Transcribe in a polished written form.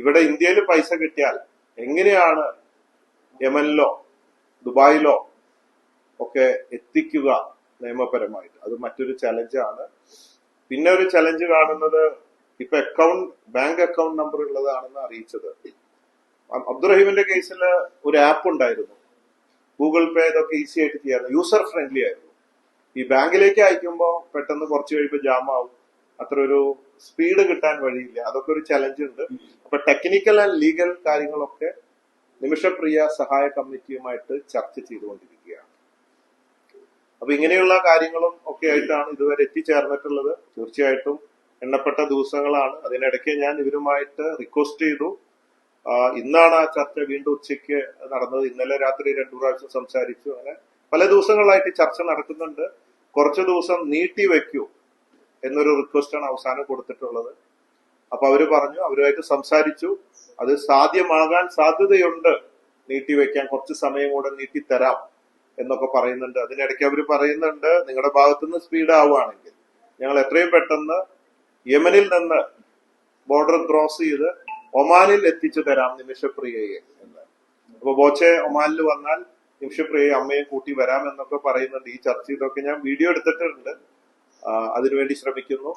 ഇവിടെ ഇന്ത്യയിൽ പൈസ കിട്ടിയാൽ എങ്ങനെയാണ് യമനിലോ ദുബായിലോ ഒക്കെ എത്തിക്കുക നിയമപരമായിട്ട്? അത് മറ്റൊരു ചലഞ്ചാണ്. പിന്നെ ഒരു ചലഞ്ച് കാണുന്നത് ഇപ്പൊ ബാങ്ക് അക്കൗണ്ട് നമ്പർ ഉള്ളതാണെന്ന് അറിയിച്ചത്. അബ്ദുറഹീമിന്റെ കേസിൽ ഒരു ആപ്പ് ഉണ്ടായിരുന്നു, ഗൂഗിൾ പേ ഇതൊക്കെ ഈസി ആയിട്ട് ചെയ്യാറുണ്ട്, യൂസർ ഫ്രണ്ട്ലി ആയിരുന്നു. ഈ ബാങ്കിലേക്ക് അയക്കുമ്പോൾ പെട്ടെന്ന് കുറച്ച് കഴിയുമ്പോൾ ജാം ആവും, അത്ര ഒരു സ്പീഡ് കിട്ടാൻ വഴിയില്ല. അതൊക്കെ ഒരു ചലഞ്ച് ഉണ്ട്. അപ്പൊ ടെക്നിക്കൽ ആൻഡ് ലീഗൽ കാര്യങ്ങളൊക്കെ നിമിഷപ്രിയ സഹായ കമ്മിറ്റിയുമായിട്ട് ചർച്ച ചെയ്തുകൊണ്ടിരിക്കുകയാണ്. അപ്പൊ ഇങ്ങനെയുള്ള കാര്യങ്ങളും ഒക്കെ ആയിട്ടാണ് ഇതുവരെ എത്തിച്ചേർന്നിട്ടുള്ളത്. തീർച്ചയായിട്ടും എണ്ണപ്പെട്ട ദിവസങ്ങളാണ്. അതിനിടയ്ക്ക് ഞാൻ ഇവരുമായിട്ട് റിക്വസ്റ്റ് ചെയ്തു. ഇന്നാണ് ആ ചർച്ച വീണ്ടും ഉച്ചയ്ക്ക് നടന്നത്. ഇന്നലെ രാത്രി 2 പ്രാവശ്യം സംസാരിച്ചു. അങ്ങനെ പല ദിവസങ്ങളായിട്ട് ചർച്ച നടക്കുന്നുണ്ട്. കുറച്ചു ദിവസം നീട്ടി വെക്കൂ എന്നൊരു റിക്വസ്റ്റാണ് അവസാനം കൊടുത്തിട്ടുള്ളത്. അപ്പൊ അവര് പറഞ്ഞു, അവരുമായിട്ട് സംസാരിച്ചു, അത് സാധ്യമാകാൻ സാധ്യതയുണ്ട്, നീട്ടിവെക്കാൻ കുറച്ച് സമയം കൂടെ നീട്ടിത്തരാം എന്നൊക്കെ പറയുന്നുണ്ട്. അതിനിടയ്ക്ക് അവർ പറയുന്നുണ്ട്, നിങ്ങളുടെ ഭാഗത്തുനിന്ന് സ്പീഡ് ആവുകയാണെങ്കിൽ ഞങ്ങൾ എത്രയും പെട്ടെന്ന് യമനിൽ നിന്ന് ബോർഡർ ക്രോസ് ചെയ്ത് ഒമാനിൽ എത്തിച്ചു തരാം നിമിഷപ്രിയയെ എന്ന്. അപ്പൊ ബോച്ചെ ഒമാനിൽ വന്നാൽ നിമിഷപ്രിയയെ അമ്മയെ കൂട്ടി വരാം എന്നൊക്കെ പറയുന്നുണ്ട്. ഈ ചർച്ച ഇതൊക്കെ ഞാൻ വീഡിയോ എടുത്തിട്ടുണ്ട്. അതിനുവേണ്ടി ശ്രമിക്കുന്നു.